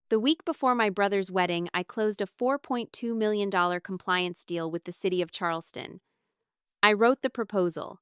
The week before my brother's wedding, I closed a $4.2 million compliance deal with the city of Charleston. I wrote the proposal.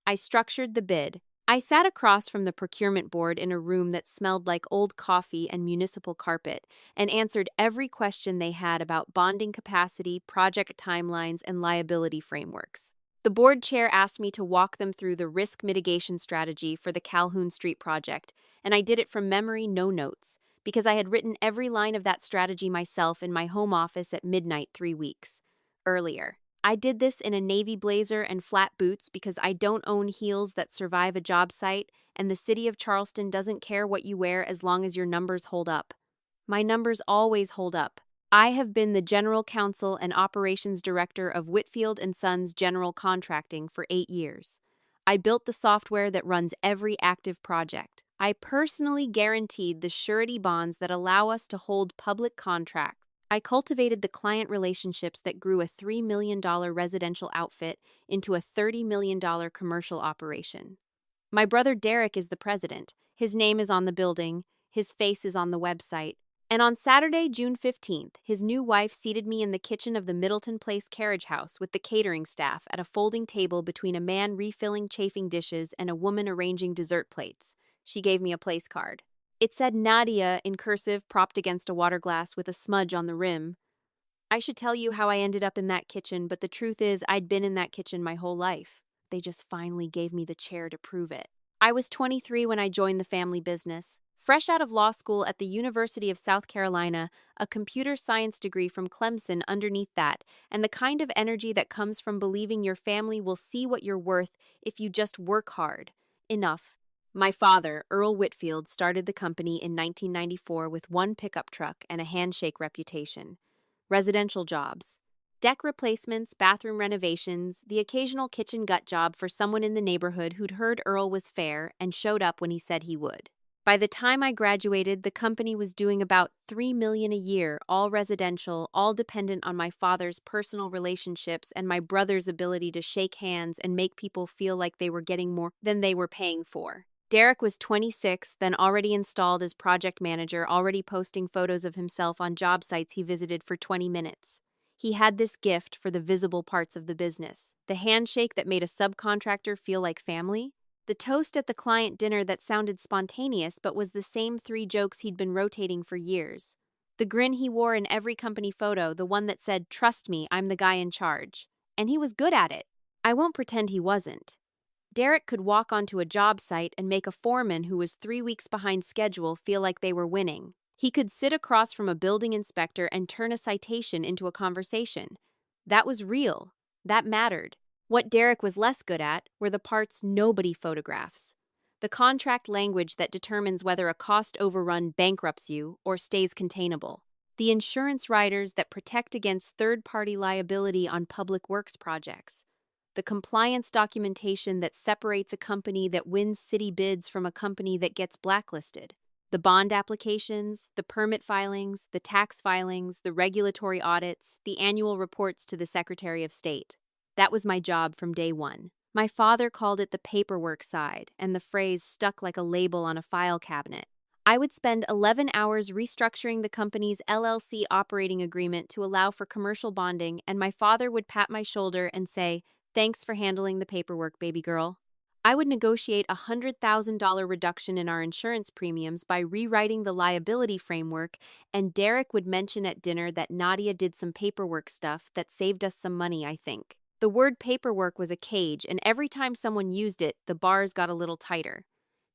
I structured the bid. I sat across from the procurement board in a room that smelled like old coffee and municipal carpet and answered every question they had about bonding capacity, project timelines, and liability frameworks. The board chair asked me to walk them through the risk mitigation strategy for the Calhoun Street project, and I did it from memory, no notes, because I had written every line of that strategy myself in my home office at midnight 3 weeks earlier. I did this in a navy blazer and flat boots because I don't own heels that survive a job site, and the city of Charleston doesn't care what you wear as long as your numbers hold up. My numbers always hold up. I have been the general counsel and operations director of Whitfield & Sons General Contracting for 8 years. I built the software that runs every active project. I personally guaranteed the surety bonds that allow us to hold public contracts. I cultivated the client relationships that grew a $3 million residential outfit into a $30 million commercial operation. My brother Derek is the president. His name is on the building, his face is on the website. And on Saturday, June 15th, his new wife seated me in the kitchen of the Middleton Place carriage house with the catering staff at a folding table between a man refilling chafing dishes and a woman arranging dessert plates. She gave me a place card. It said Nadia in cursive propped against a water glass with a smudge on the rim. I should tell you how I ended up in that kitchen, but the truth is I'd been in that kitchen my whole life. They just finally gave me the chair to prove it. I was 23 when I joined the family business. Fresh out of law school at the University of South Carolina, a computer science degree from Clemson underneath that, and the kind of energy that comes from believing your family will see what you're worth if you just work hard. Enough. My father, Earl Whitfield, started the company in 1994 with one pickup truck and a handshake reputation. Residential jobs. Deck replacements, bathroom renovations, the occasional kitchen gut job for someone in the neighborhood who'd heard Earl was fair and showed up when he said he would. By the time I graduated, the company was doing about $3 million a year, all residential, all dependent on my father's personal relationships and my brother's ability to shake hands and make people feel like they were getting more than they were paying for. Derek was 26, then already installed as project manager, already posting photos of himself on job sites he visited for 20 minutes. He had this gift for the visible parts of the business. The handshake that made a subcontractor feel like family. The toast at the client dinner that sounded spontaneous but was the same 3 jokes he'd been rotating for years. The grin he wore in every company photo, the one that said, "Trust me, I'm the guy in charge." And he was good at it. I won't pretend he wasn't. Derek could walk onto a job site and make a foreman who was 3 weeks behind schedule feel like they were winning. He could sit across from a building inspector and turn a citation into a conversation. That was real. That mattered. What Derek was less good at were the parts nobody photographs. The contract language that determines whether a cost overrun bankrupts you or stays containable. The insurance riders that protect against third-party liability on public works projects. The compliance documentation that separates a company that wins city bids from a company that gets blacklisted. The bond applications, the permit filings, the tax filings, the regulatory audits, the annual reports to the Secretary of State. That was my job from day one. My father called it the paperwork side, and the phrase stuck like a label on a file cabinet. I would spend 11 hours restructuring the company's LLC operating agreement to allow for commercial bonding, and my father would pat my shoulder and say, "Thanks for handling the paperwork, baby girl." I would negotiate a $100,000 reduction in our insurance premiums by rewriting the liability framework, and Derek would mention at dinner that Nadia did some paperwork stuff that saved us some money, I think. The word paperwork was a cage, and every time someone used it, the bars got a little tighter.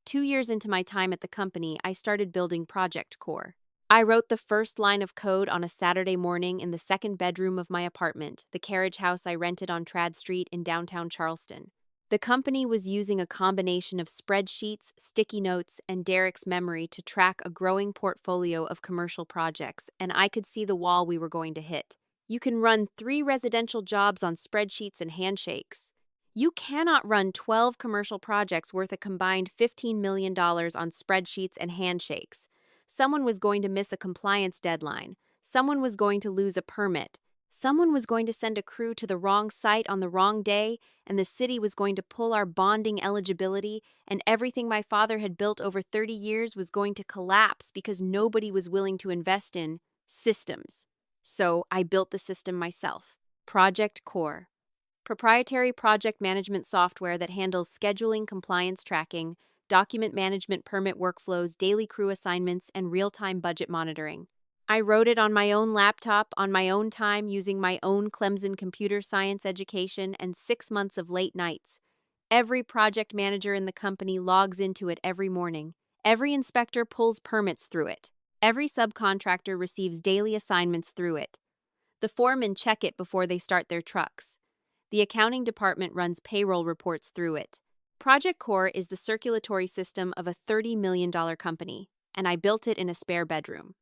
2 years into my time at the company, I started building Project Core. I wrote the first line of code on a Saturday morning in the second bedroom of my apartment, the carriage house I rented on Trad Street in downtown Charleston. The company was using a combination of spreadsheets, sticky notes, and Derek's memory to track a growing portfolio of commercial projects, and I could see the wall we were going to hit. You can run 3 residential jobs on spreadsheets and handshakes. You cannot run 12 commercial projects worth a combined $15 million on spreadsheets and handshakes. Someone was going to miss a compliance deadline. Someone was going to lose a permit. Someone was going to send a crew to the wrong site on the wrong day, and the city was going to pull our bonding eligibility, and everything my father had built over 30 years was going to collapse because nobody was willing to invest in systems. So I built the system myself. Project Core. Proprietary project management software that handles scheduling, compliance tracking, document management, permit workflows, daily crew assignments, and real-time budget monitoring. I wrote it on my own laptop, on my own time, using my own Clemson computer science education and 6 months of late nights. Every project manager in the company logs into it every morning. Every inspector pulls permits through it. Every subcontractor receives daily assignments through it. The foremen check it before they start their trucks. The accounting department runs payroll reports through it. Project Core is the circulatory system of a $30 million company, and I built it in a spare bedroom.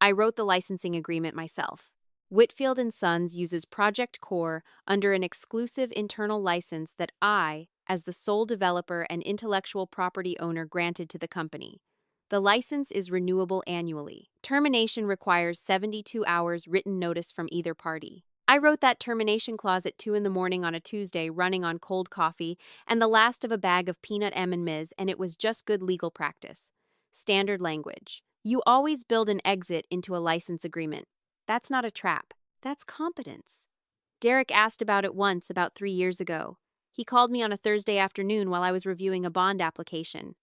I wrote the licensing agreement myself. Whitfield & Sons uses Project Core under an exclusive internal license that I, as the sole developer and intellectual property owner, granted to the company. The license is renewable annually. Termination requires 72 hours written notice from either party. I wrote that termination clause at 2 in the morning on a Tuesday, running on cold coffee and the last of a bag of peanut M&Ms, and it was just good legal practice. Standard language. You always build an exit into a license agreement. That's not a trap. That's competence. Derek asked about it once, about 3 years ago. He called me on a Thursday afternoon while I was reviewing a bond application.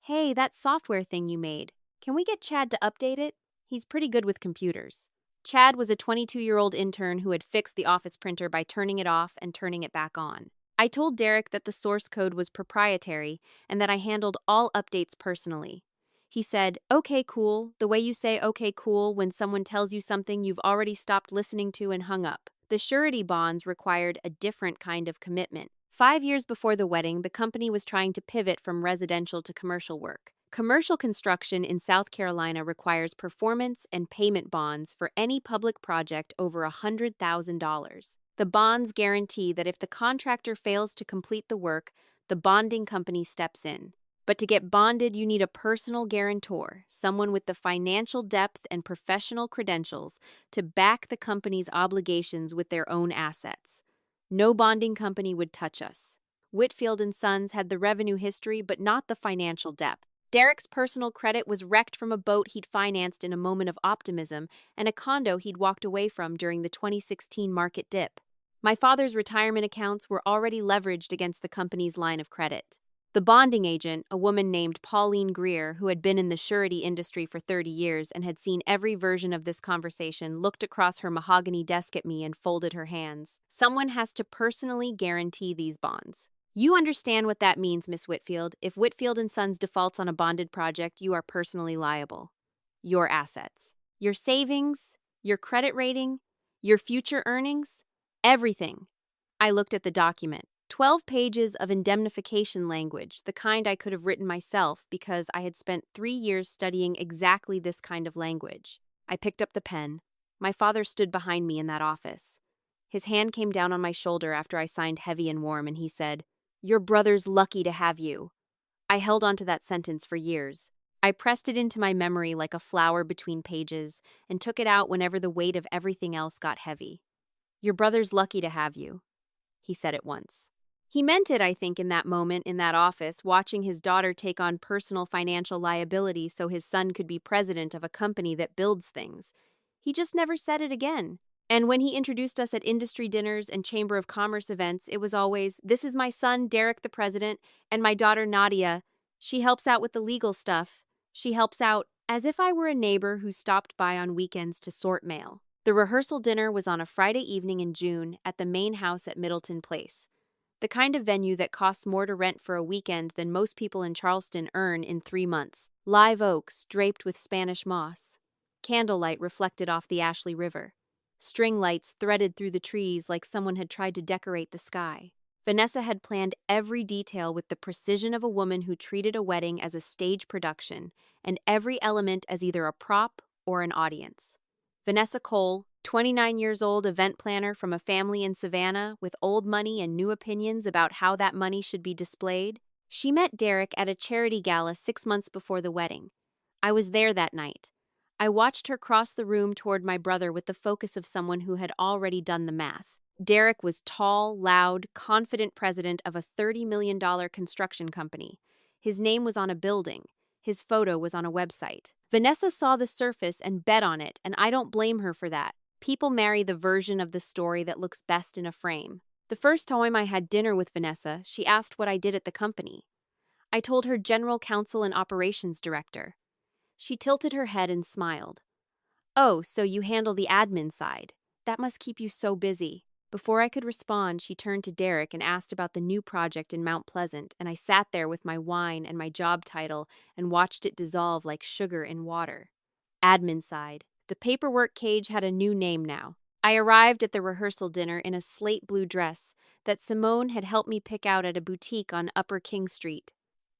Hey, that software thing you made. Can we get Chad to update it? He's pretty good with computers. Chad was a 22-year-old intern who had fixed the office printer by turning it off and turning it back on. I told Derek that the source code was proprietary and that I handled all updates personally. He said, "Okay, cool," the way you say "okay, cool" when someone tells you something you've already stopped listening to and hung up. The surety bonds required a different kind of commitment. 5 years before the wedding, the company was trying to pivot from residential to commercial work. Commercial construction in South Carolina requires performance and payment bonds for any public project over $100,000. The bonds guarantee that if the contractor fails to complete the work, the bonding company steps in. But to get bonded, you need a personal guarantor, someone with the financial depth and professional credentials to back the company's obligations with their own assets. No bonding company would touch us. Whitfield & Sons had the revenue history, but not the financial depth. Derek's personal credit was wrecked from a boat he'd financed in a moment of optimism and a condo he'd walked away from during the 2016 market dip. My father's retirement accounts were already leveraged against the company's line of credit. The bonding agent, a woman named Pauline Greer, who had been in the surety industry for 30 years and had seen every version of this conversation, looked across her mahogany desk at me and folded her hands. Someone has to personally guarantee these bonds. You understand what that means, Miss Whitfield. If Whitfield & Sons defaults on a bonded project, you are personally liable. Your assets, your savings, your credit rating, your future earnings, everything. I looked at the document. 12 pages of indemnification language, the kind I could have written myself because I had spent 3 years studying exactly this kind of language. I picked up the pen. My father stood behind me in that office. His hand came down on my shoulder after I signed heavy and warm, and he said, "Your brother's lucky to have you." I held on to that sentence for years. I pressed it into my memory like a flower between pages and took it out whenever the weight of everything else got heavy. "Your brother's lucky to have you," he said it once. He meant it, I think, in that moment in that office, watching his daughter take on personal financial liability so his son could be president of a company that builds things. He just never said it again. And when he introduced us at industry dinners and Chamber of Commerce events, it was always, "This is my son, Derek the president, and my daughter, Nadia. She helps out with the legal stuff. She helps out," as if I were a neighbor who stopped by on weekends to sort mail. The rehearsal dinner was on a Friday evening in June at the main house at Middleton Place. The kind of venue that costs more to rent for a weekend than most people in Charleston earn in 3 months. Live oaks draped with Spanish moss. Candlelight reflected off the Ashley River. String lights threaded through the trees like someone had tried to decorate the sky. Vanessa had planned every detail with the precision of a woman who treated a wedding as a stage production, and every element as either a prop or an audience. Vanessa Cole, 29 years old, event planner from a family in Savannah with old money and new opinions about how that money should be displayed. She met Derek at a charity gala 6 months before the wedding. I was there that night. I watched her cross the room toward my brother with the focus of someone who had already done the math. Derek was tall, loud, confident president of a $30 million construction company. His name was on a building. His photo was on a website. Vanessa saw the surface and bet on it, and I don't blame her for that. People marry the version of the story that looks best in a frame. The first time I had dinner with Vanessa, she asked what I did at the company. I told her general counsel and operations director. She tilted her head and smiled. Oh, so you handle the admin side. That must keep you so busy. Before I could respond, she turned to Derek and asked about the new project in Mount Pleasant, and I sat there with my wine and my job title and watched it dissolve like sugar in water. Admin side. The paperwork cage had a new name now. I arrived at the rehearsal dinner in a slate blue dress that Simone had helped me pick out at a boutique on Upper King Street.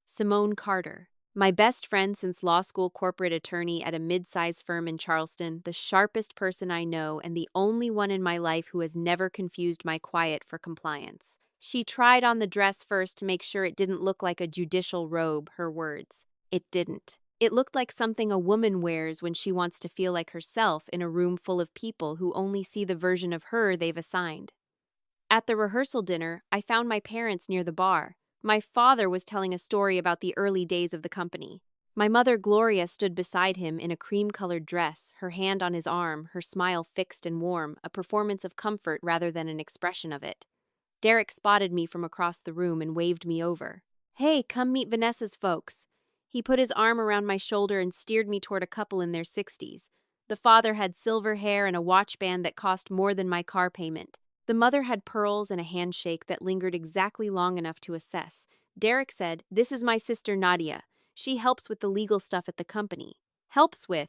Simone Carter. My best friend since law school, corporate attorney at a mid-sized firm in Charleston, the sharpest person I know and the only one in my life who has never confused my quiet for compliance. She tried on the dress first to make sure it didn't look like a judicial robe, her words. It didn't. It looked like something a woman wears when she wants to feel like herself in a room full of people who only see the version of her they've assigned. At the rehearsal dinner, I found my parents near the bar. My father was telling a story about the early days of the company. My mother, Gloria, stood beside him in a cream-colored dress, her hand on his arm, her smile fixed and warm, a performance of comfort rather than an expression of it. Derek spotted me from across the room and waved me over. Hey, come meet Vanessa's folks. He put his arm around my shoulder and steered me toward a couple in their 60s. The father had silver hair and a watch band that cost more than my car payment. The mother had pearls and a handshake that lingered exactly long enough to assess. Derek said, "This is my sister Nadia. She helps with the legal stuff at the company." Helps with?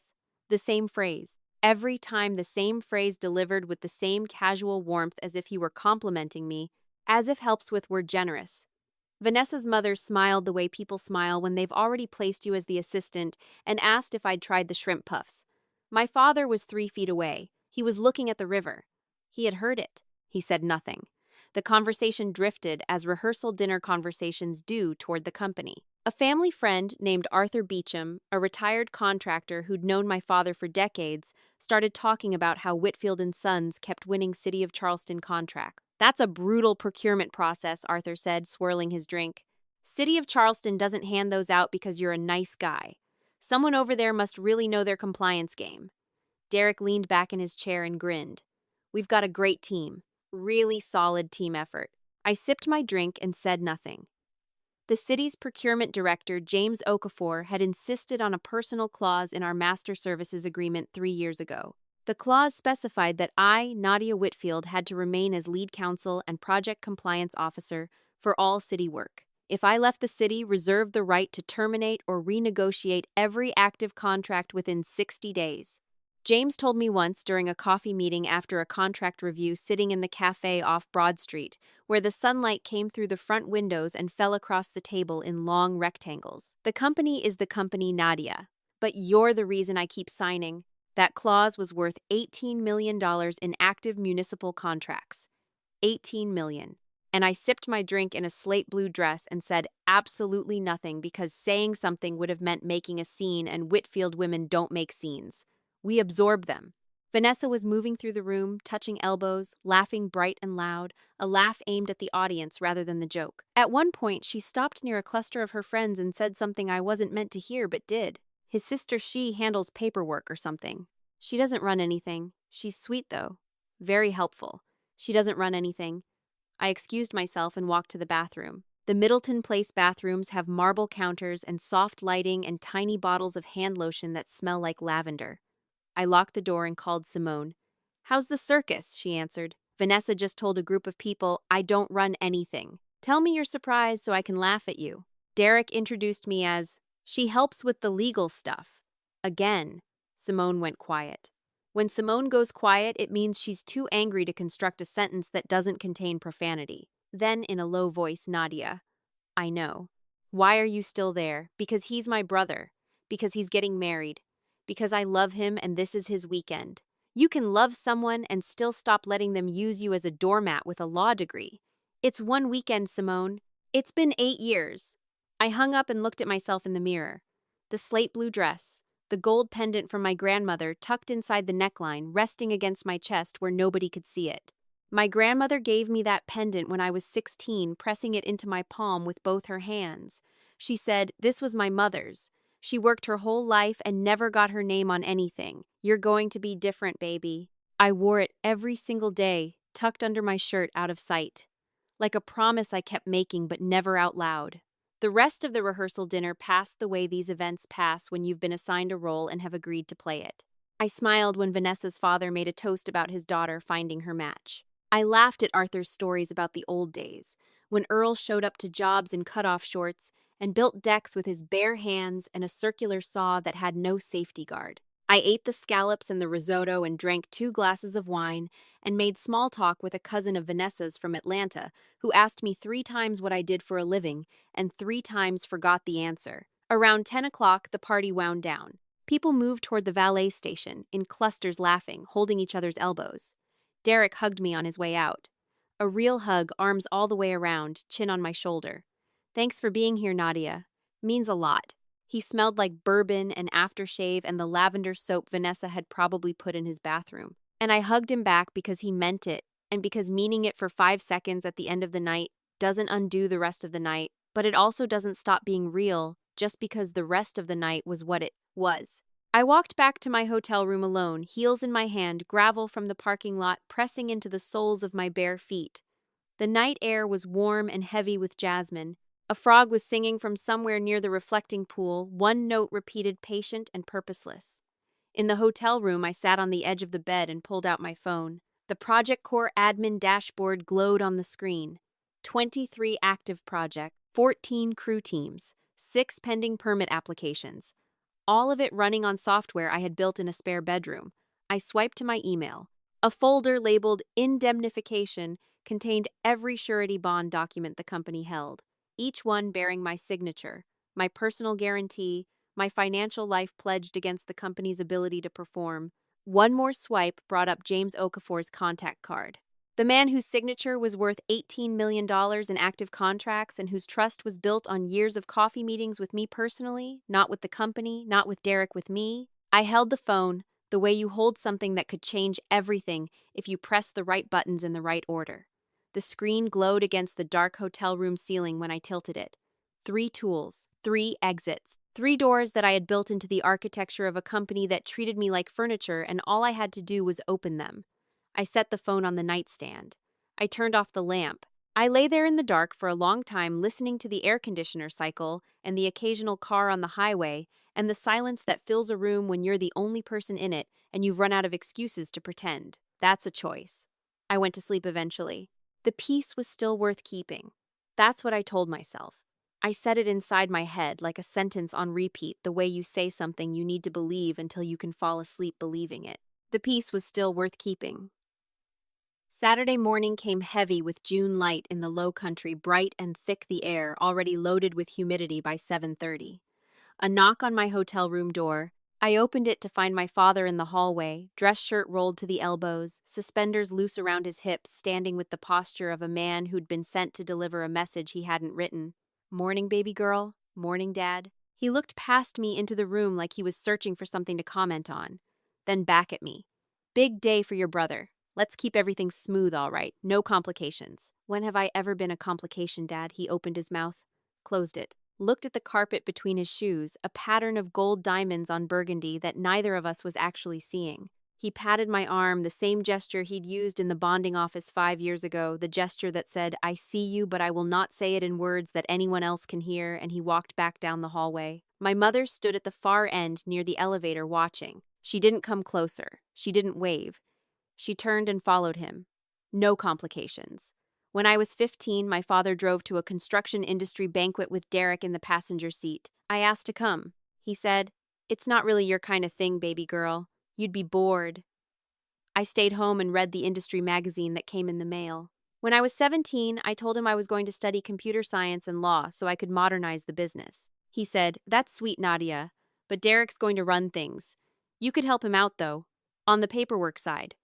The same phrase. Every time the same phrase delivered with the same casual warmth as if he were complimenting me, as if helps with were generous. Vanessa's mother smiled the way people smile when they've already placed you as the assistant and asked if I'd tried the shrimp puffs. My father was 3 feet away. He was looking at the river. He had heard it. He said nothing. The conversation drifted as rehearsal dinner conversations do toward the company. A family friend named Arthur Beecham, a retired contractor who'd known my father for decades, started talking about how Whitfield and Sons kept winning City of Charleston contracts. That's a brutal procurement process, Arthur said, swirling his drink. City of Charleston doesn't hand those out because you're a nice guy. Someone over there must really know their compliance game. Derek leaned back in his chair and grinned. We've got a great team. Really solid team effort. I sipped my drink and said nothing. The city's procurement director, James Okafor, had insisted on a personal clause in our master services agreement 3 years ago. The clause specified that I, Nadia Whitfield, had to remain as lead counsel and project compliance officer for all city work. If I left the city, reserved the right to terminate or renegotiate every active contract within 60 days. James told me once during a coffee meeting after a contract review sitting in the cafe off Broad Street, where the sunlight came through the front windows and fell across the table in long rectangles. The company is the company, Nadia. But you're the reason I keep signing. That clause was worth $18 million in active municipal contracts. $18 million. And I sipped my drink in a slate blue dress and said absolutely nothing because saying something would have meant making a scene, and Whitfield women don't make scenes. We absorb them. Vanessa was moving through the room, touching elbows, laughing bright and loud, a laugh aimed at the audience rather than the joke. At one point, she stopped near a cluster of her friends and said something I wasn't meant to hear but did. His sister, she handles paperwork or something. She doesn't run anything. She's sweet, though. Very helpful. She doesn't run anything. I excused myself and walked to the bathroom. The Middleton Place bathrooms have marble counters and soft lighting and tiny bottles of hand lotion that smell like lavender. I locked the door and called Simone. How's the circus? She answered. Vanessa just told a group of people, I don't run anything. Tell me you're surprised so I can laugh at you. Derek introduced me as, she helps with the legal stuff. Again, Simone went quiet. When Simone goes quiet, it means she's too angry to construct a sentence that doesn't contain profanity. Then, in a low voice, Nadia. I know. Why are you still there? Because he's my brother. Because he's getting married. Because I love him and this is his weekend. You can love someone and still stop letting them use you as a doormat with a law degree. It's one weekend, Simone. It's been 8 years. I hung up and looked at myself in the mirror. The slate blue dress, the gold pendant from my grandmother tucked inside the neckline, resting against my chest where nobody could see it. My grandmother gave me that pendant when I was 16, pressing it into my palm with both her hands. She said, "This was my mother's. She worked her whole life and never got her name on anything. You're going to be different, baby." I wore it every single day, tucked under my shirt out of sight. Like a promise I kept making but never out loud. The rest of the rehearsal dinner passed the way these events pass when you've been assigned a role and have agreed to play it. I smiled when Vanessa's father made a toast about his daughter finding her match. I laughed at Arthur's stories about the old days, when Earl showed up to jobs in cutoff shorts and built decks with his bare hands and a circular saw that had no safety guard. I ate the scallops and the risotto and drank 2 glasses of wine and made small talk with a cousin of Vanessa's from Atlanta who asked me 3 times what I did for a living and 3 times forgot the answer. Around 10 o'clock, the party wound down. People moved toward the valet station, in clusters laughing, holding each other's elbows. Derek hugged me on his way out. A real hug, arms all the way around, chin on my shoulder. "Thanks for being here, Nadia. Means a lot." He smelled like bourbon and aftershave and the lavender soap Vanessa had probably put in his bathroom. And I hugged him back because he meant it, and because meaning it for 5 seconds at the end of the night doesn't undo the rest of the night, but it also doesn't stop being real just because the rest of the night was what it was. I walked back to my hotel room alone, heels in my hand, gravel from the parking lot pressing into the soles of my bare feet. The night air was warm and heavy with jasmine. A frog was singing from somewhere near the reflecting pool, one note repeated, patient and purposeless. In the hotel room, I sat on the edge of the bed and pulled out my phone. The Project Core admin dashboard glowed on the screen. 23 active projects, 14 crew teams, 6 pending permit applications. All of it running on software I had built in a spare bedroom. I swiped to my email. A folder labeled Indemnification contained every surety bond document the company held, each one bearing my signature, my personal guarantee, my financial life pledged against the company's ability to perform. One more swipe brought up James Okafor's contact card. The man whose signature was worth $18 million in active contracts and whose trust was built on years of coffee meetings with me personally, not with the company, not with Derek, with me. I held the phone, the way you hold something that could change everything if you press the right buttons in the right order. The screen glowed against the dark hotel room ceiling when I tilted it. 3 tools, 3 exits, 3 doors that I had built into the architecture of a company that treated me like furniture, and all I had to do was open them. I set the phone on the nightstand. I turned off the lamp. I lay there in the dark for a long time, listening to the air conditioner cycle and the occasional car on the highway and the silence that fills a room when you're the only person in it and you've run out of excuses to pretend. That's a choice. I went to sleep eventually. The peace was still worth keeping. That's what I told myself. I said it inside my head like a sentence on repeat, the way you say something you need to believe until you can fall asleep believing it. The peace was still worth keeping. Saturday morning came heavy with June light in the low country, bright and thick the air, already loaded with humidity by 7:30. A knock on my hotel room door. I opened it to find my father in the hallway, dress shirt rolled to the elbows, suspenders loose around his hips, standing with the posture of a man who'd been sent to deliver a message he hadn't written. "Morning, baby girl. Morning, Dad." He looked past me into the room like he was searching for something to comment on, then back at me. "Big day for your brother. Let's keep everything smooth, all right. No complications." "When have I ever been a complication, Dad?" He opened his mouth, closed it, looked at the carpet between his shoes, a pattern of gold diamonds on burgundy that neither of us was actually seeing. He patted my arm, the same gesture he'd used in the bonding office 5 years ago, the gesture that said, "I see you, but I will not say it in words that anyone else can hear," and he walked back down the hallway. My mother stood at the far end near the elevator watching. She didn't come closer. She didn't wave. She turned and followed him. No complications. When I was 15, my father drove to a construction industry banquet with Derek in the passenger seat. I asked to come. He said, "It's not really your kind of thing, baby girl. You'd be bored." I stayed home and read the industry magazine that came in the mail. When I was 17, I told him I was going to study computer science and law so I could modernize the business. He said, "That's sweet, Nadia, but Derek's going to run things. You could help him out, though, on the paperwork side."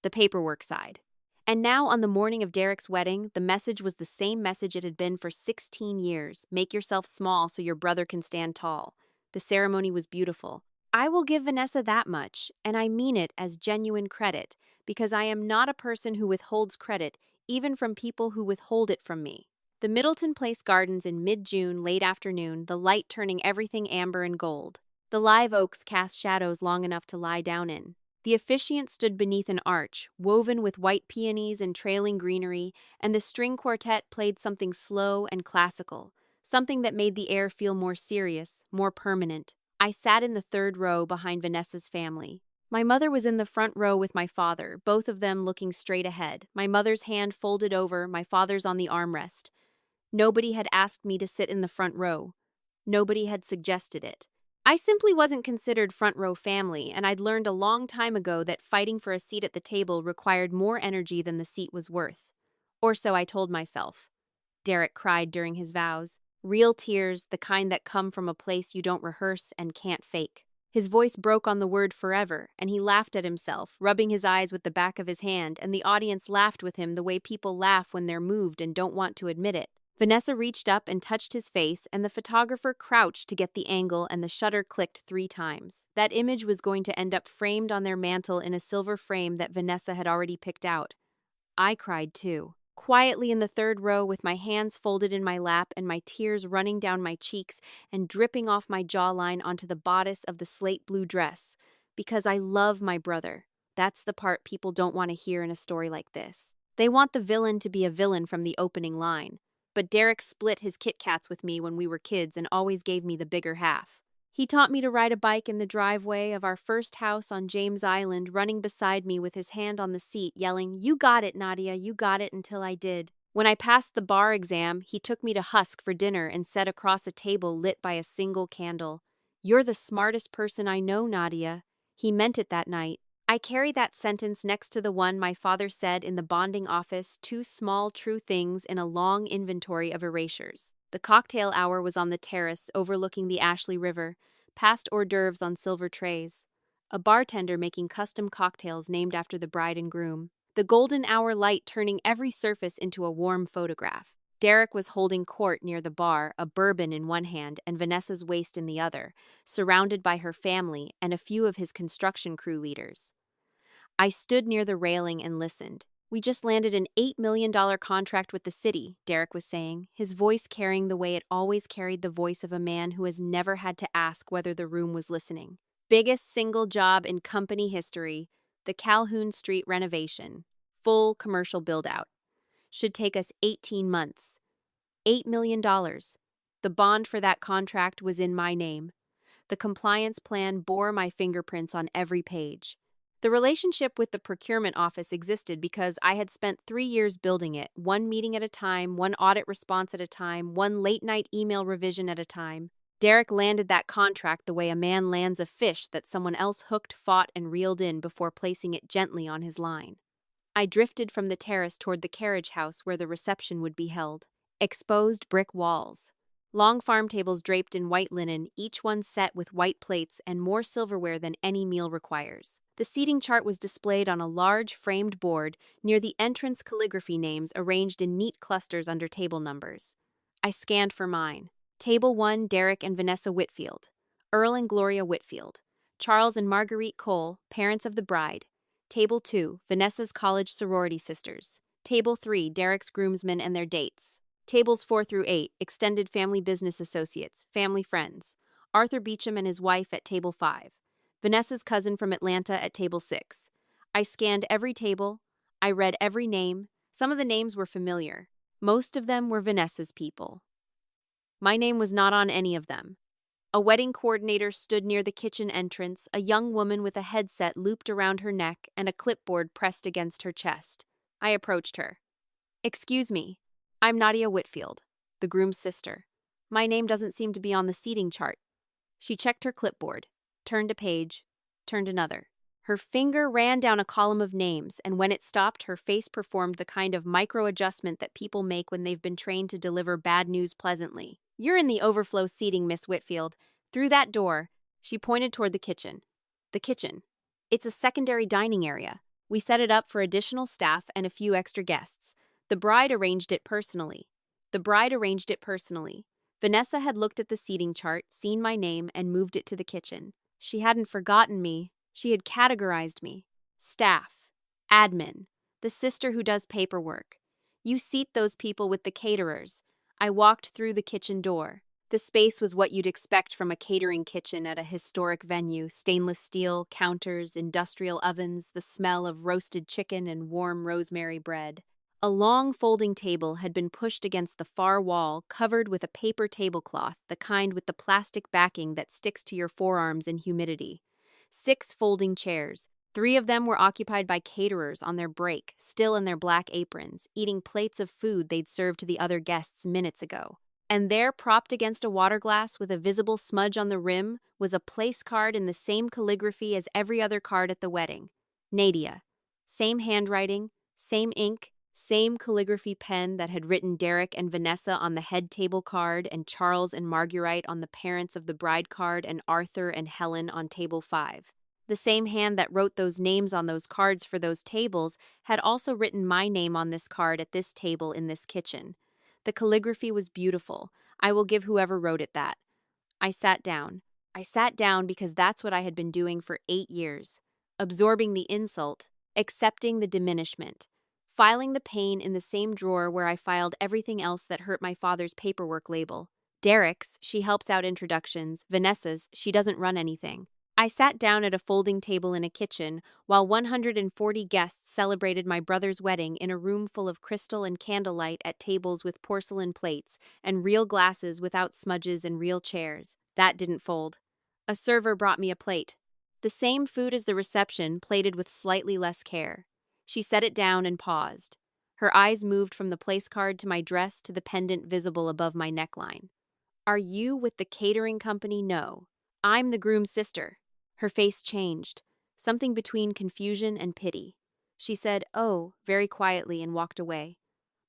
The paperwork side. And now, on the morning of Derek's wedding, the message was the same message it had been for 16 years. Make yourself small so your brother can stand tall. The ceremony was beautiful. I will give Vanessa that much, and I mean it as genuine credit, because I am not a person who withholds credit, even from people who withhold it from me. The Middleton Place Gardens in mid-June, late afternoon, the light turning everything amber and gold. The live oaks cast shadows long enough to lie down in. The officiant stood beneath an arch, woven with white peonies and trailing greenery, and the string quartet played something slow and classical, something that made the air feel more serious, more permanent. I sat in the third row behind Vanessa's family. My mother was in the front row with my father, both of them looking straight ahead, my mother's hand folded over, my father's on the armrest. Nobody had asked me to sit in the front row. Nobody had suggested it. I simply wasn't considered front row family, and I'd learned a long time ago that fighting for a seat at the table required more energy than the seat was worth. Or so I told myself. Derek cried during his vows. Real tears, the kind that come from a place you don't rehearse and can't fake. His voice broke on the word forever, and he laughed at himself, rubbing his eyes with the back of his hand, and the audience laughed with him the way people laugh when they're moved and don't want to admit it. Vanessa reached up and touched his face, and the photographer crouched to get the angle, and the shutter clicked 3 times. That image was going to end up framed on their mantel in a silver frame that Vanessa had already picked out. I cried too. Quietly in the third row with my hands folded in my lap and my tears running down my cheeks and dripping off my jawline onto the bodice of the slate blue dress. Because I love my brother. That's the part people don't want to hear in a story like this. They want the villain to be a villain from the opening line. But Derek split his Kit Kats with me when we were kids and always gave me the bigger half. He taught me to ride a bike in the driveway of our first house on James Island, running beside me with his hand on the seat, yelling, "You got it, Nadia, you got it," until I did. When I passed the bar exam, he took me to Husk for dinner and sat across a table lit by a single candle. "You're the smartest person I know, Nadia." He meant it that night. I carry that sentence next to the one my father said in the bonding office, 2 small true things in a long inventory of erasures. The cocktail hour was on the terrace overlooking the Ashley River, past hors d'oeuvres on silver trays. A bartender making custom cocktails named after the bride and groom. The golden hour light turning every surface into a warm photograph. Derek was holding court near the bar, a bourbon in one hand and Vanessa's waist in the other, surrounded by her family and a few of his construction crew leaders. I stood near the railing and listened. "We just landed an $8 million contract with the city," Derek was saying, his voice carrying the way it always carried the voice of a man who has never had to ask whether the room was listening. "Biggest single job in company history, the Calhoun Street renovation. Full commercial build-out. Should take us 18 months. $8 million. The bond for that contract was in my name. The compliance plan bore my fingerprints on every page. The relationship with the procurement office existed because I had spent 3 years building it, one meeting at a time, one audit response at a time, one late-night email revision at a time. Derek landed that contract the way a man lands a fish that someone else hooked, fought, and reeled in before placing it gently on his line. I drifted from the terrace toward the carriage house where the reception would be held. Exposed brick walls. Long farm tables draped in white linen, each one set with white plates and more silverware than any meal requires. The seating chart was displayed on a large framed board near the entrance, calligraphy names arranged in neat clusters under table numbers. I scanned for mine. Table 1, Derek and Vanessa Whitfield. Earl and Gloria Whitfield. Charles and Marguerite Cole, parents of the bride. Table 2, Vanessa's college sorority sisters. Table 3, Derek's groomsmen and their dates. Tables 4 through 8, extended family business associates, family friends. Arthur Beecham and his wife at table 5. Vanessa's cousin from Atlanta at table 6. I scanned every table. I read every name. Some of the names were familiar. Most of them were Vanessa's people. My name was not on any of them. A wedding coordinator stood near the kitchen entrance, a young woman with a headset looped around her neck and a clipboard pressed against her chest. I approached her. "Excuse me, I'm Nadia Whitfield, the groom's sister. My name doesn't seem to be on the seating chart." She checked her clipboard. Turned a page, turned another. Her finger ran down a column of names, and when it stopped, her face performed the kind of micro-adjustment that people make when they've been trained to deliver bad news pleasantly. "You're in the overflow seating, Miss Whitfield. Through that door." She pointed toward the kitchen. "The kitchen. It's a secondary dining area. We set it up for additional staff and a few extra guests. The bride arranged it personally." Vanessa had looked at the seating chart, seen my name, and moved it to the kitchen. She hadn't forgotten me. She had categorized me. Staff. Admin. The sister who does paperwork. You seat those people with the caterers. I walked through the kitchen door. The space was what you'd expect from a catering kitchen at a historic venue: stainless steel, counters, industrial ovens, the smell of roasted chicken and warm rosemary bread. A long folding table had been pushed against the far wall, covered with a paper tablecloth, the kind with the plastic backing that sticks to your forearms in humidity. 6 folding chairs. 3 of them were occupied by caterers on their break, still in their black aprons, eating plates of food they'd served to the other guests minutes ago. And there, propped against a water glass with a visible smudge on the rim, was a place card in the same calligraphy as every other card at the wedding. Nadia. Same handwriting, same ink, same calligraphy pen that had written Derek and Vanessa on the head table card and Charles and Marguerite on the parents of the bride card and Arthur and Helen on table 5. The same hand that wrote those names on those cards for those tables had also written my name on this card at this table in this kitchen. The calligraphy was beautiful. I will give whoever wrote it that. I sat down. I sat down because that's what I had been doing for 8 years. Absorbing the insult, accepting the diminishment. Filing the pain in the same drawer where I filed everything else that hurt my father's paperwork label. Derek's, she helps out introductions. Vanessa's, she doesn't run anything. I sat down at a folding table in a kitchen while 140 guests celebrated my brother's wedding in a room full of crystal and candlelight at tables with porcelain plates and real glasses without smudges and real chairs. That didn't fold. A server brought me a plate. The same food as the reception, plated with slightly less care. She set it down and paused. Her eyes moved from the place card to my dress to the pendant visible above my neckline. Are you with the catering company? No. I'm the groom's sister. Her face changed, something between confusion and pity. She said, "Oh," very quietly and walked away.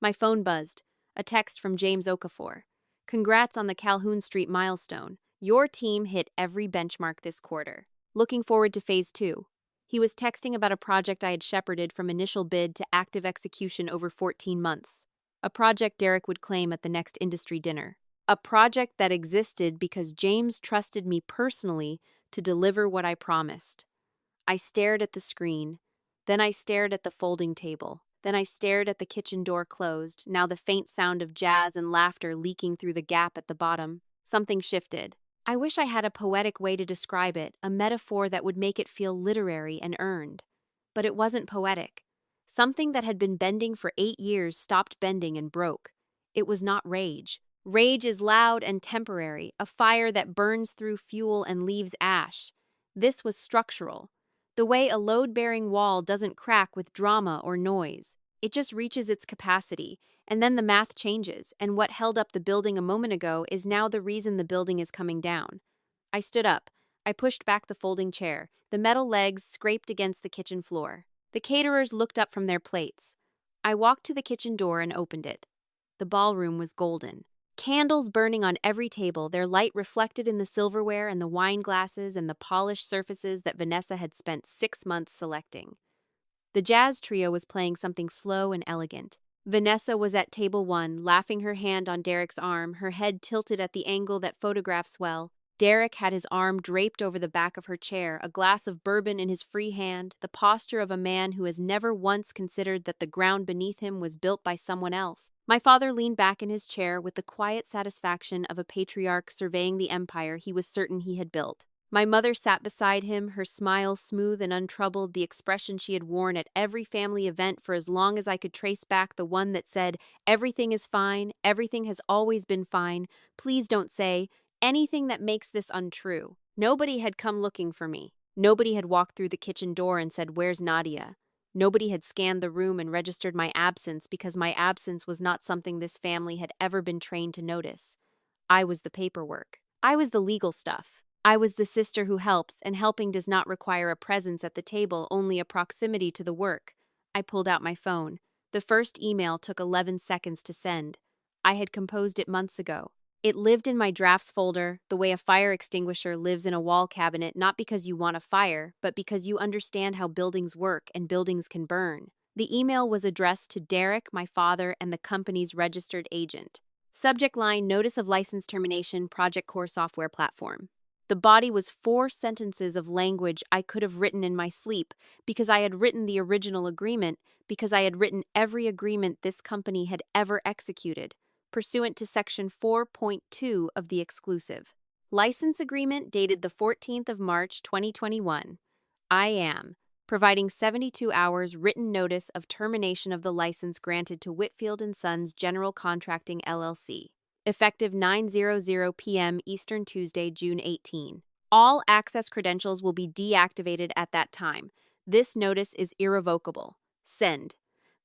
My phone buzzed. A text from James Okafor. "Congrats on the Calhoun Street milestone. Your team hit every benchmark this quarter. Looking forward to phase 2. He was texting about a project I had shepherded from initial bid to active execution over 14 months. A project Derek would claim at the next industry dinner. A project that existed because James trusted me personally to deliver what I promised. I stared at the screen. Then I stared at the folding table. Then I stared at the kitchen door closed, now the faint sound of jazz and laughter leaking through the gap at the bottom. Something shifted. I wish I had a poetic way to describe it, a metaphor that would make it feel literary and earned. But it wasn't poetic. Something that had been bending for 8 years stopped bending and broke. It was not rage. Rage is loud and temporary, a fire that burns through fuel and leaves ash. This was structural. The way a load-bearing wall doesn't crack with drama or noise. It just reaches its capacity, and then the math changes, and what held up the building a moment ago is now the reason the building is coming down. I stood up. I pushed back the folding chair. The metal legs scraped against the kitchen floor. The caterers looked up from their plates. I walked to the kitchen door and opened it. The ballroom was golden. Candles burning on every table, their light reflected in the silverware and the wine glasses and the polished surfaces that Vanessa had spent 6 months selecting. The jazz trio was playing something slow and elegant. Vanessa was at table 1, laughing, her hand on Derek's arm, her head tilted at the angle that photographs well. Derek had his arm draped over the back of her chair, a glass of bourbon in his free hand, the posture of a man who has never once considered that the ground beneath him was built by someone else. My father leaned back in his chair with the quiet satisfaction of a patriarch surveying the empire he was certain he had built. My mother sat beside him, her smile smooth and untroubled, the expression she had worn at every family event for as long as I could trace back, the one that said, "Everything is fine, everything has always been fine, please don't say anything that makes this untrue." Nobody had come looking for me. Nobody had walked through the kitchen door and said, "Where's Nadia?" Nobody had scanned the room and registered my absence because my absence was not something this family had ever been trained to notice. I was the paperwork. I was the legal stuff. I was the sister who helps, and helping does not require a presence at the table, only a proximity to the work. I pulled out my phone. The first email took 11 seconds to send. I had composed it months ago. It lived in my drafts folder, the way a fire extinguisher lives in a wall cabinet, not because you want a fire, but because you understand how buildings work and buildings can burn. The email was addressed to Derek, my father, and the company's registered agent. Subject line: Notice of License Termination, Project Core Software Platform. The body was 4 sentences of language I could have written in my sleep because I had written the original agreement, because I had written every agreement this company had ever executed, pursuant to Section 4.2 of the exclusive license agreement dated the 14th of March 2021. I am providing 72 hours written notice of termination of the license granted to Whitfield & Sons General Contracting LLC, effective 9:00 p.m. Eastern Tuesday, June 18. All access credentials will be deactivated at that time. This notice is irrevocable. Send.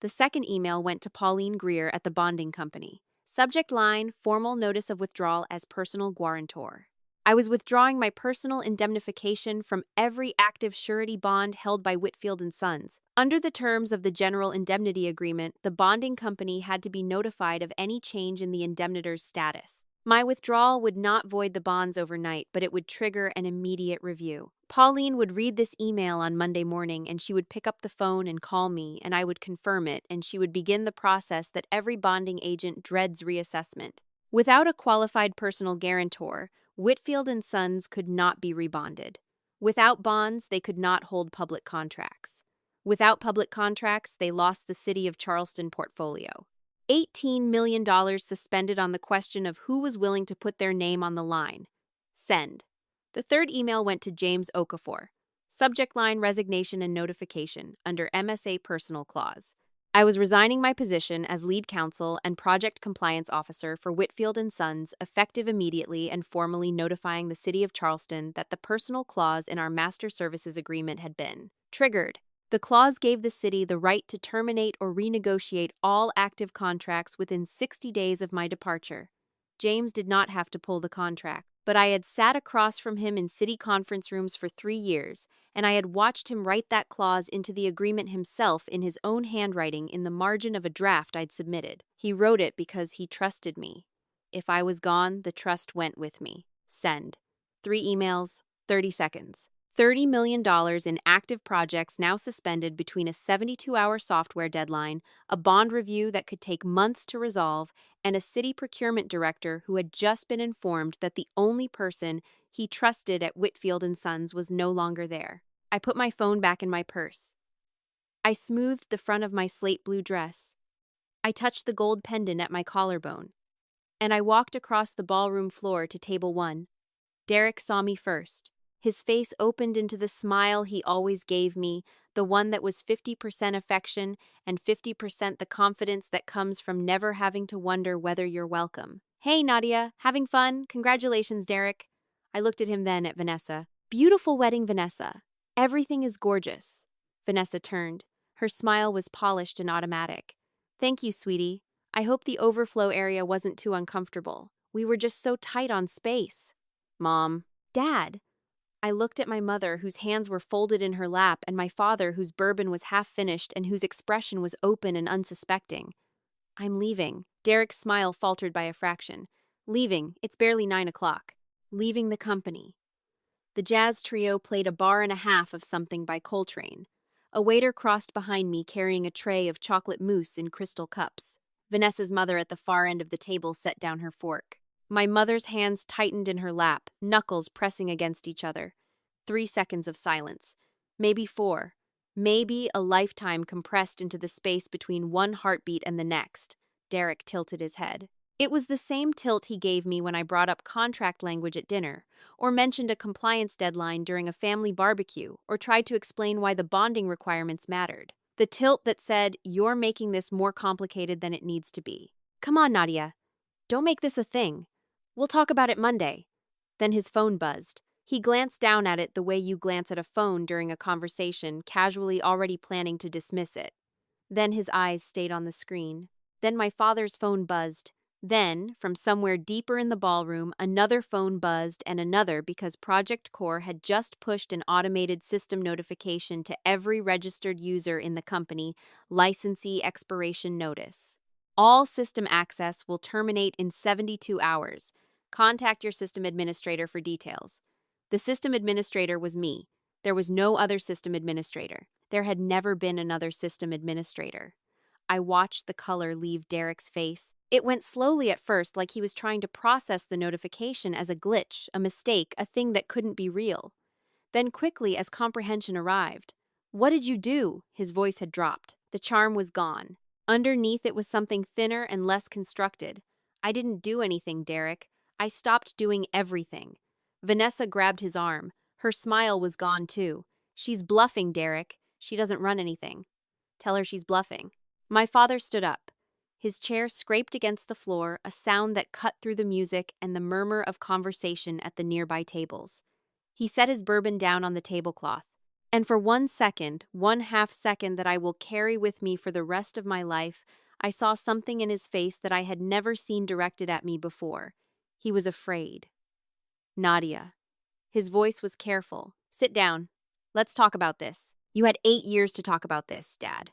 The second email went to Pauline Greer at the bonding company. Subject line, formal notice of withdrawal as personal guarantor. I was withdrawing my personal indemnification from every active surety bond held by Whitfield & Sons. Under the terms of the General Indemnity Agreement, the bonding company had to be notified of any change in the indemnitor's status. My withdrawal would not void the bonds overnight, but it would trigger an immediate review. Pauline would read this email on Monday morning, and she would pick up the phone and call me, and I would confirm it, and she would begin the process that every bonding agent dreads: reassessment. Without a qualified personal guarantor, Whitfield & Sons could not be rebonded. Without bonds, they could not hold public contracts. Without public contracts, they lost the City of Charleston portfolio. $18 million suspended on the question of who was willing to put their name on the line. Send. The third email went to James Okafor. Subject line, resignation and notification, under MSA Personal Clause. I was resigning my position as lead counsel and project compliance officer for Whitfield & Sons, effective immediately, and formally notifying the City of Charleston that the personal clause in our master services agreement had been triggered. The clause gave the city the right to terminate or renegotiate all active contracts within 60 days of my departure. James did not have to pull the contract, but I had sat across from him in city conference rooms for 3 years, and I had watched him write that clause into the agreement himself in his own handwriting in the margin of a draft I'd submitted. He wrote it because he trusted me. If I was gone, the trust went with me. Send. 3 emails, 30 seconds. $30 million in active projects now suspended between a 72-hour software deadline, a bond review that could take months to resolve, and a city procurement director who had just been informed that the only person he trusted at Whitfield & Sons was no longer there. I put my phone back in my purse. I smoothed the front of my slate blue dress. I touched the gold pendant at my collarbone. And I walked across the ballroom floor to table 1. Derek saw me first. His face opened into the smile he always gave me, the one that was 50% affection and 50% the confidence that comes from never having to wonder whether you're welcome. Hey, Nadia, having fun? Congratulations, Derek. I looked at him, then at Vanessa. Beautiful wedding, Vanessa. Everything is gorgeous. Vanessa turned. Her smile was polished and automatic. Thank you, sweetie. I hope the overflow area wasn't too uncomfortable. We were just so tight on space. Mom. Dad. I looked at my mother, whose hands were folded in her lap, and my father, whose bourbon was half finished and whose expression was open and unsuspecting. I'm leaving. Derek's smile faltered by a fraction. Leaving. It's barely 9 o'clock. Leaving the company. The jazz trio played a bar and a half of something by Coltrane. A waiter crossed behind me carrying a tray of chocolate mousse in crystal cups. Vanessa's mother at the far end of the table set down her fork. My mother's hands tightened in her lap, knuckles pressing against each other. 3 seconds of silence. Maybe 4. Maybe a lifetime compressed into the space between one heartbeat and the next. Derek tilted his head. It was the same tilt he gave me when I brought up contract language at dinner, or mentioned a compliance deadline during a family barbecue, or tried to explain why the bonding requirements mattered. The tilt that said, "You're making this more complicated than it needs to be. Come on, Nadia. Don't make this a thing. We'll talk about it Monday." Then his phone buzzed. He glanced down at it the way you glance at a phone during a conversation, casually already planning to dismiss it. Then his eyes stayed on the screen. Then my father's phone buzzed. Then, from somewhere deeper in the ballroom, another phone buzzed and another, because Project Core had just pushed an automated system notification to every registered user in the company: licensee expiration notice. All system access will terminate in 72 hours. Contact your system administrator for details. The system administrator was me. There was no other system administrator. There had never been another system administrator. I watched the color leave Derek's face. It went slowly at first, like he was trying to process the notification as a glitch, a mistake, a thing that couldn't be real. Then quickly, as comprehension arrived, "What did you do?" His voice had dropped. The charm was gone. Underneath it was something thinner and less constructed. "I didn't do anything, Derek. I stopped doing everything." Vanessa grabbed his arm. Her smile was gone too. "She's bluffing, Derek. She doesn't run anything. Tell her she's bluffing." My father stood up. His chair scraped against the floor, a sound that cut through the music and the murmur of conversation at the nearby tables. He set his bourbon down on the tablecloth. And for 1 second, 1/2 second that I will carry with me for the rest of my life, I saw something in his face that I had never seen directed at me before. He was afraid. "Nadia." His voice was careful. "Sit down. Let's talk about this. You had 8 years to talk about this, Dad."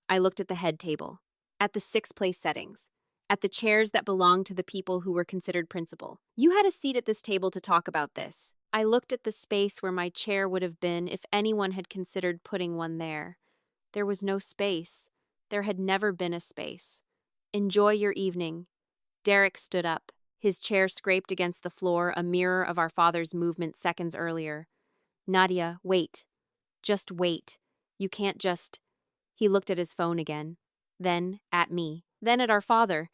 I looked at the head table, at the 6 place settings, at the chairs that belonged to the people who were considered principal. "You had a seat at this table to talk about this." I looked at the space where my chair would have been if anyone had considered putting one there. There was no space. There had never been a space. "Enjoy your evening." Derek stood up. His chair scraped against the floor, a mirror of our father's movement seconds earlier. "Nadia, wait. Just wait. You can't just..." He looked at his phone again. Then at me. Then at our father.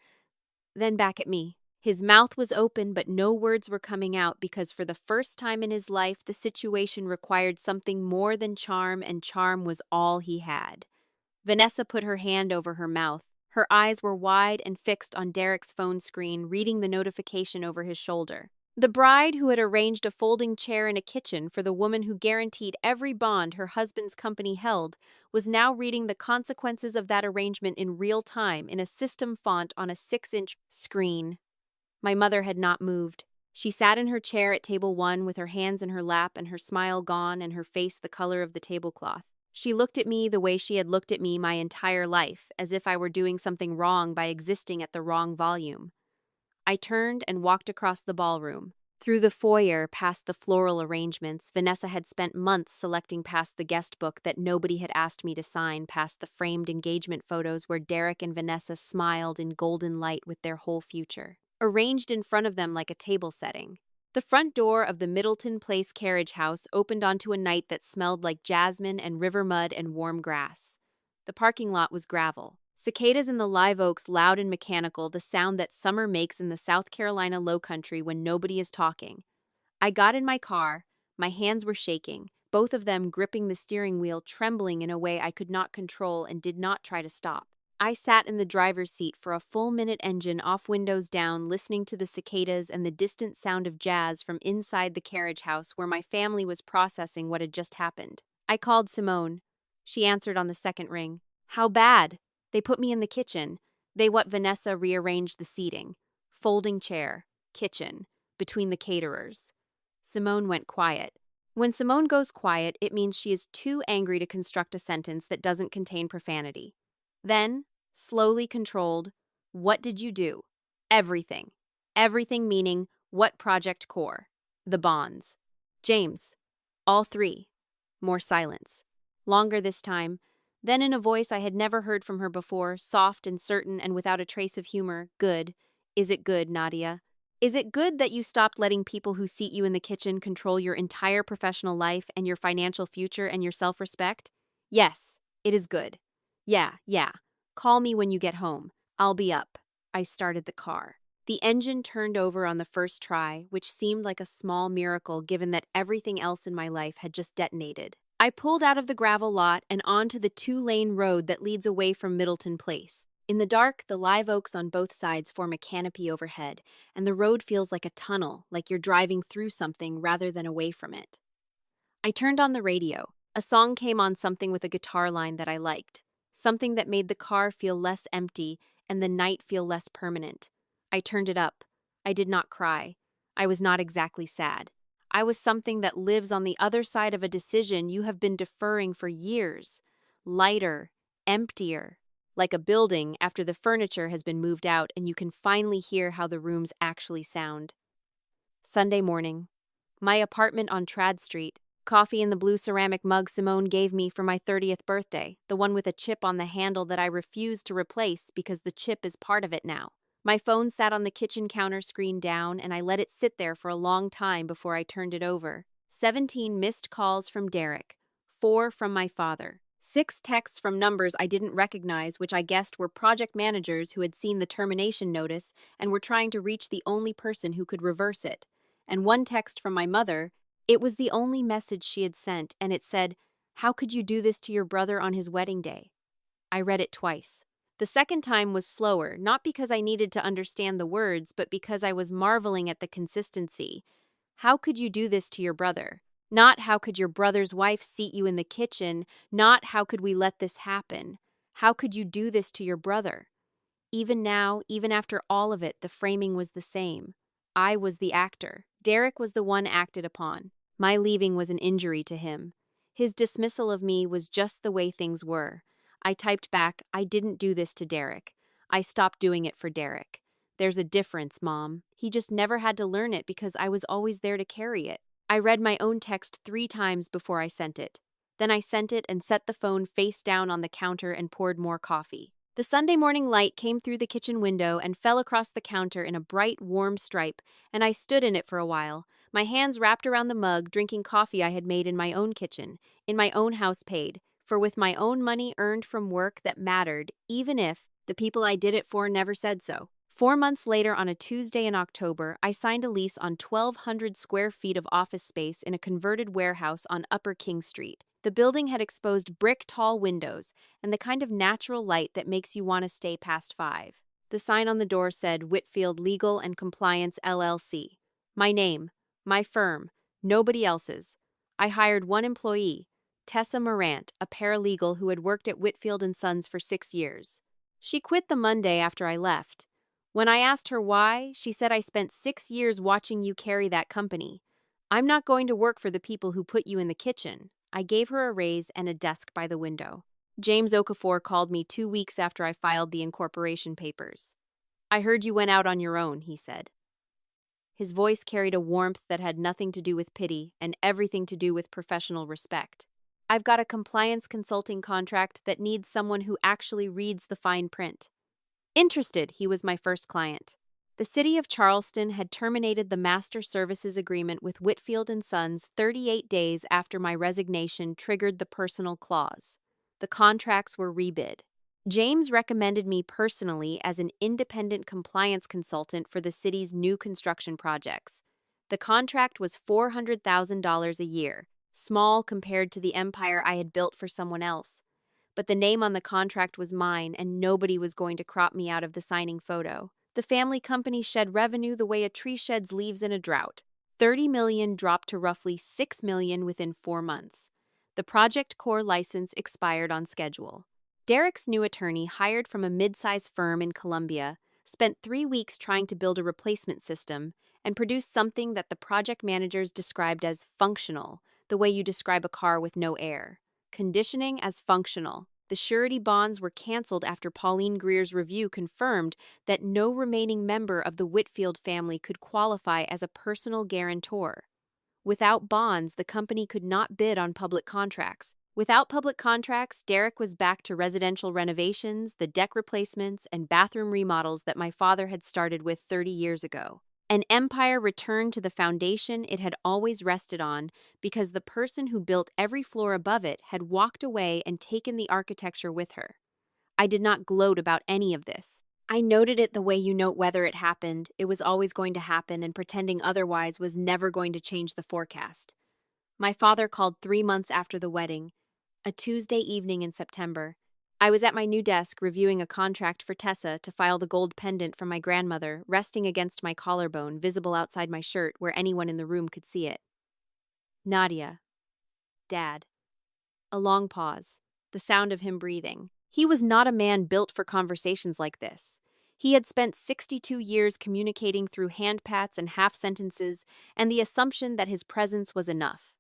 Then back at me. His mouth was open, but no words were coming out because for the first time in his life, the situation required something more than charm, and charm was all he had. Vanessa put her hand over her mouth. Her eyes were wide and fixed on Derek's phone screen, reading the notification over his shoulder. The bride who had arranged a folding chair in a kitchen for the woman who guaranteed every bond her husband's company held was now reading the consequences of that arrangement in real time in a system font on a 6-inch screen. My mother had not moved. She sat in her chair at table 1 with her hands in her lap and her smile gone and her face the color of the tablecloth. She looked at me the way she had looked at me my entire life, as if I were doing something wrong by existing at the wrong volume. I turned and walked across the ballroom. Through the foyer, past the floral arrangements, Vanessa had spent months selecting past the guest book that nobody had asked me to sign, past the framed engagement photos where Derek and Vanessa smiled in golden light with their whole future arranged in front of them like a table setting. The front door of the Middleton Place carriage house opened onto a night that smelled like jasmine and river mud and warm grass. The parking lot was gravel. Cicadas in the live oaks, loud and mechanical, the sound that summer makes in the South Carolina Lowcountry when nobody is talking. I got in my car. My hands were shaking, both of them gripping the steering wheel, trembling in a way I could not control and did not try to stop. I sat in the driver's seat for a full minute, engine off, windows down, listening to the cicadas and the distant sound of jazz from inside the carriage house where my family was processing what had just happened. I called Simone. She answered on the second ring. "How bad?" "They put me in the kitchen. Vanessa rearranged the seating. Folding chair, kitchen, between the caterers." Simone went quiet. When Simone goes quiet, it means she is too angry to construct a sentence that doesn't contain profanity. Then, slowly controlled, "What did you do?" "Everything." Everything meaning what project core? The bonds. "James." "All 3. More silence. Longer this time. Then in a voice I had never heard from her before, soft and certain and without a trace of humor, "Good. Is it good, Nadia? Is it good that you stopped letting people who seat you in the kitchen control your entire professional life and your financial future and your self-respect?" "Yes, it is good." Yeah. Call me when you get home. I'll be up." I started the car. The engine turned over on the first try, which seemed like a small miracle given that everything else in my life had just detonated. I pulled out of the gravel lot and onto the 2-lane road that leads away from Middleton Place. In the dark, the live oaks on both sides form a canopy overhead, and the road feels like a tunnel, like you're driving through something rather than away from it. I turned on the radio. A song came on, something with a guitar line that I liked. Something that made the car feel less empty and the night feel less permanent. I turned it up. I did not cry. I was not exactly sad. I was something that lives on the other side of a decision you have been deferring for years. Lighter, emptier, like a building after the furniture has been moved out and you can finally hear how the rooms actually sound. Sunday morning. My apartment on Trad Street, Coffee in the blue ceramic mug Simone gave me for my 30th birthday, the one with a chip on the handle that I refuse to replace because the chip is part of it now. My phone sat on the kitchen counter screen down, and I let it sit there for a long time before I turned it over. 17 missed calls from Derek, 4 from my father, 6 texts from numbers I didn't recognize, which I guessed were project managers who had seen the termination notice and were trying to reach the only person who could reverse it, and 1 text from my mother. It was the only message she had sent, and it said, "How could you do this to your brother on his wedding day?" I read it twice. The second time was slower, not because I needed to understand the words, but because I was marveling at the consistency. How could you do this to your brother? Not how could your brother's wife seat you in the kitchen, not how could we let this happen. How could you do this to your brother? Even now, even after all of it, the framing was the same. I was the actor. Derek was the one acted upon. My leaving was an injury to him. His dismissal of me was just the way things were. I typed back, "I didn't do this to Derek. I stopped doing it for Derek. There's a difference, Mom. He just never had to learn it because I was always there to carry it." I read my own text 3 times before I sent it. Then I sent it and set the phone face down on the counter and poured more coffee. The Sunday morning light came through the kitchen window and fell across the counter in a bright, warm stripe, and I stood in it for a while, my hands wrapped around the mug, drinking coffee I had made in my own kitchen, in my own house paid, for with my own money earned from work that mattered, even if the people I did it for never said so. 4 months later, on a Tuesday in October, I signed a lease on 1,200 square feet of office space in a converted warehouse on Upper King Street. The building had exposed brick-tall windows and the kind of natural light that makes you want to stay past 5. The sign on the door said Whitfield Legal and Compliance LLC. My name, my firm, nobody else's. I hired 1 employee, Tessa Morant, a paralegal who had worked at Whitfield & Sons for 6 years. She quit the Monday after I left. When I asked her why, she said, "I spent 6 years watching you carry that company. I'm not going to work for the people who put you in the kitchen." I gave her a raise and a desk by the window. James Okafor called me 2 weeks after I filed the incorporation papers. "I heard you went out on your own," he said. His voice carried a warmth that had nothing to do with pity and everything to do with professional respect. "I've got a compliance consulting contract that needs someone who actually reads the fine print." Interested, he was my first client. The city of Charleston had terminated the master services agreement with Whitfield & Sons 38 days after my resignation triggered the personal clause. The contracts were rebid. James recommended me personally as an independent compliance consultant for the city's new construction projects. The contract was $400,000 a year, small compared to the empire I had built for someone else. But the name on the contract was mine, and nobody was going to crop me out of the signing photo. The family company shed revenue the way a tree sheds leaves in a drought. $30 million dropped to roughly $6 million within 4 months. The Project Core license expired on schedule. Derek's new attorney, hired from a mid-size firm in Columbia, spent 3 weeks trying to build a replacement system and produced something that the project managers described as functional, the way you describe a car with no air. Conditioning as functional. The surety bonds were canceled after Pauline Greer's review confirmed that no remaining member of the Whitfield family could qualify as a personal guarantor. Without bonds, the company could not bid on public contracts. Without public contracts, Derek was back to residential renovations, the deck replacements, and bathroom remodels that my father had started with 30 years ago. An empire returned to the foundation it had always rested on because the person who built every floor above it had walked away and taken the architecture with her. I did not gloat about any of this. I noted it the way you note whether it happened, it was always going to happen, and pretending otherwise was never going to change the forecast. My father called 3 months after the wedding, a Tuesday evening in September. I was at my new desk reviewing a contract for Tessa to file the gold pendant from my grandmother, resting against my collarbone, visible outside my shirt where anyone in the room could see it. "Nadia." "Dad." A long pause. The sound of him breathing. He was not a man built for conversations like this. He had spent 62 years communicating through hand pats and half sentences and the assumption that his presence was enough.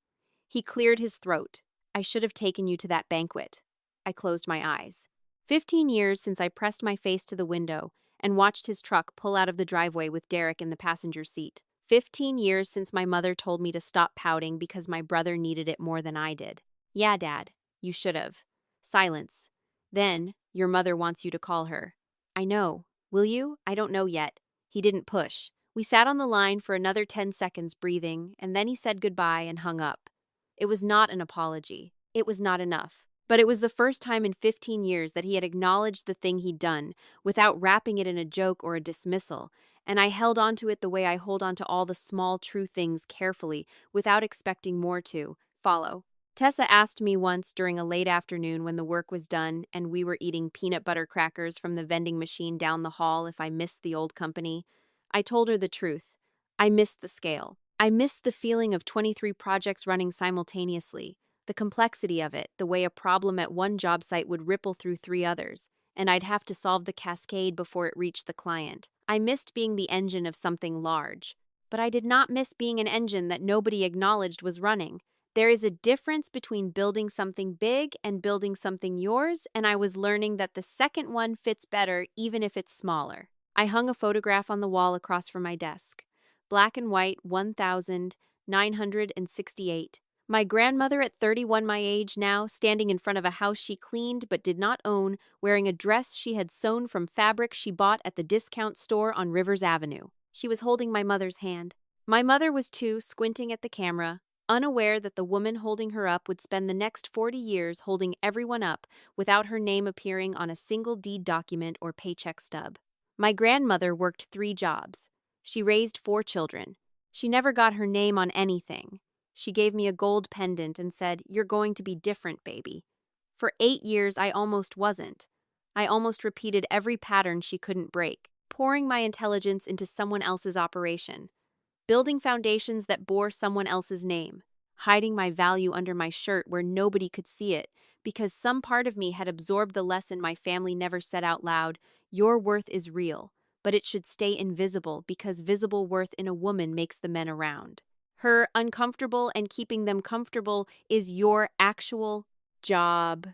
He cleared his throat. "I should have taken you to that banquet." I closed my eyes. 15 years since I pressed my face to the window and watched his truck pull out of the driveway with Derek in the passenger seat. 15 years since my mother told me to stop pouting because my brother needed it more than I did. Yeah, Dad, you should have. Silence. Then, your mother wants you to call her. I know. Will you? I don't know yet. He didn't push. We sat on the line for another 10 seconds breathing, and then he said goodbye and hung up. It was not an apology. It was not enough. But it was the first time in 15 years that he had acknowledged the thing he'd done, without wrapping it in a joke or a dismissal, and I held on to it the way I hold on to all the small, true things carefully, without expecting more to follow. Tessa asked me once during a late afternoon when the work was done and we were eating peanut butter crackers from the vending machine down the hall if I missed the old company. I told her the truth. I missed the scale. I missed the feeling of 23 projects running simultaneously, the complexity of it, the way a problem at one job site would ripple through 3 others, and I'd have to solve the cascade before it reached the client. I missed being the engine of something large, but I did not miss being an engine that nobody acknowledged was running. There is a difference between building something big and building something yours, and I was learning that the second one fits better even if it's smaller. I hung a photograph on the wall across from my desk. Black and white, 1968. My grandmother at 31, my age now, standing in front of a house she cleaned but did not own, wearing a dress she had sewn from fabric she bought at the discount store on Rivers Avenue. She was holding my mother's hand. My mother was too, squinting at the camera, unaware that the woman holding her up would spend the next 40 years holding everyone up without her name appearing on a single deed document or paycheck stub. My grandmother worked 3 jobs. She raised 4 children. She never got her name on anything. She gave me a gold pendant and said, "You're going to be different, baby." For 8 years, I almost wasn't. I almost repeated every pattern she couldn't break, pouring my intelligence into someone else's operation, building foundations that bore someone else's name, hiding my value under my shirt where nobody could see it, because some part of me had absorbed the lesson my family never said out loud: your worth is real, but it should stay invisible because visible worth in a woman makes the men around her uncomfortable, and keeping them comfortable is your actual job.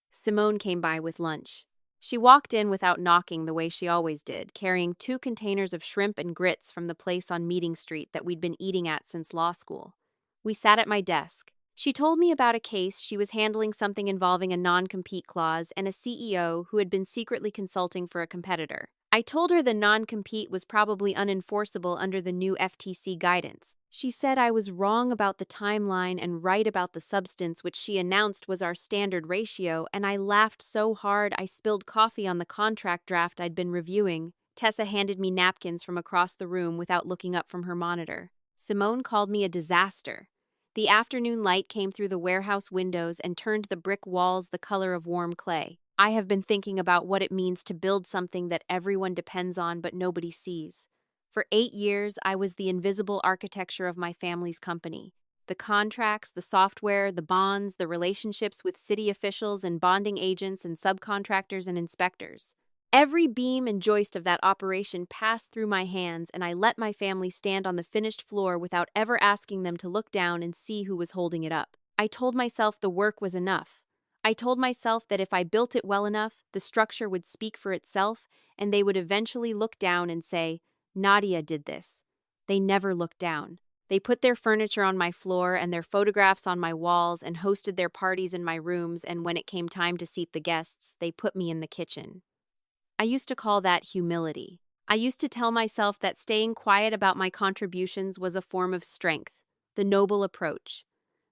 Simone came by with lunch. She walked in without knocking the way she always did, carrying 2 containers of shrimp and grits from the place on Meeting Street that we'd been eating at since law school. We sat at my desk. She told me about a case she was handling, something involving a non-compete clause and a CEO who had been secretly consulting for a competitor. I told her the non-compete was probably unenforceable under the new FTC guidance. She said I was wrong about the timeline and right about the substance, which she announced was our standard ratio, and I laughed so hard I spilled coffee on the contract draft I'd been reviewing. Tessa handed me napkins from across the room without looking up from her monitor. Simone called me a disaster. The afternoon light came through the warehouse windows and turned the brick walls the color of warm clay. I have been thinking about what it means to build something that everyone depends on but nobody sees. For 8 years, I was the invisible architecture of my family's company. The contracts, the software, the bonds, the relationships with city officials and bonding agents and subcontractors and inspectors. Every beam and joist of that operation passed through my hands, and I let my family stand on the finished floor without ever asking them to look down and see who was holding it up. I told myself the work was enough. I told myself that if I built it well enough, the structure would speak for itself, and they would eventually look down and say, "Nadia did this." They never looked down. They put their furniture on my floor and their photographs on my walls and hosted their parties in my rooms, and when it came time to seat the guests, they put me in the kitchen. I used to call that humility. I used to tell myself that staying quiet about my contributions was a form of strength, the noble approach,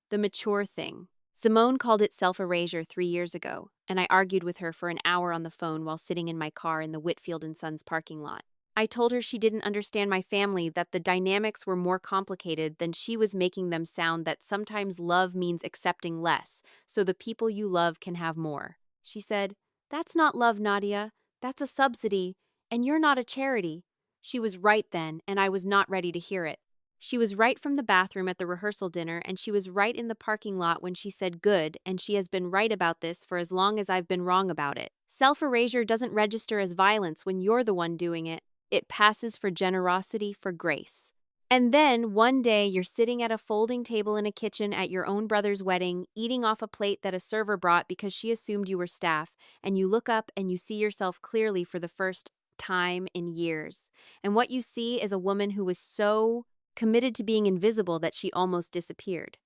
the mature thing. Simone called it self-erasure 3 years ago, and I argued with her for an hour on the phone while sitting in my car in the Whitfield & Sons parking lot. I told her she didn't understand my family, that the dynamics were more complicated than she was making them sound, that sometimes love means accepting less, so the people you love can have more. She said, "That's not love, Nadia. That's a subsidy, and you're not a charity." She was right then, and I was not ready to hear it. She was right from the bathroom at the rehearsal dinner, and she was right in the parking lot when she said good, and she has been right about this for as long as I've been wrong about it. Self-erasure doesn't register as violence when you're the one doing it. It passes for generosity, for grace. And then, one day, you're sitting at a folding table in a kitchen at your own brother's wedding, eating off a plate that a server brought because she assumed you were staff, and you look up and you see yourself clearly for the first time in years. And what you see is a woman who was so committed to being invisible that she almost disappeared.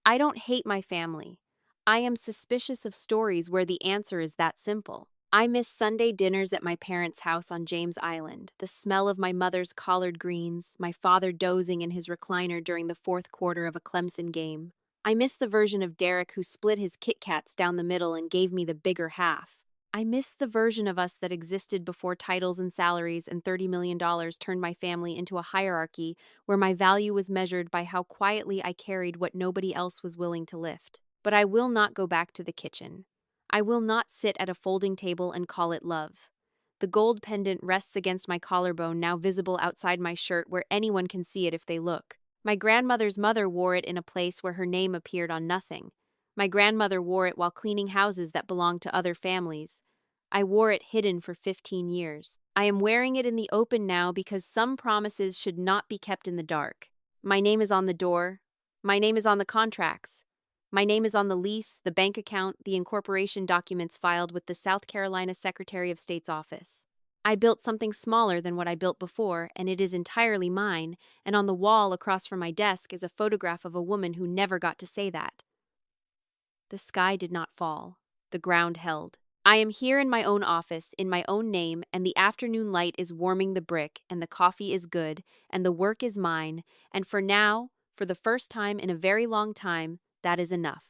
I don't hate my family. I am suspicious of stories where the answer is that simple. I miss Sunday dinners at my parents' house on James Island, the smell of my mother's collard greens, my father dozing in his recliner during the fourth quarter of a Clemson game. I miss the version of Derek who split his Kit Kats down the middle and gave me the bigger half. I miss the version of us that existed before titles and salaries and $30 million turned my family into a hierarchy where my value was measured by how quietly I carried what nobody else was willing to lift. But I will not go back to the kitchen. I will not sit at a folding table and call it love. The gold pendant rests against my collarbone, now visible outside my shirt where anyone can see it if they look. My grandmother's mother wore it in a place where her name appeared on nothing. My grandmother wore it while cleaning houses that belonged to other families. I wore it hidden for 15 years. I am wearing it in the open now because some promises should not be kept in the dark. My name is on the door. My name is on the contracts. My name is on the lease, the bank account, the incorporation documents filed with the South Carolina Secretary of State's office. I built something smaller than what I built before, and it is entirely mine, and on the wall across from my desk is a photograph of a woman who never got to say that. The sky did not fall. The ground held. I am here in my own office, in my own name, and the afternoon light is warming the brick, and the coffee is good, and the work is mine, and for now, for the first time in a very long time, that is enough.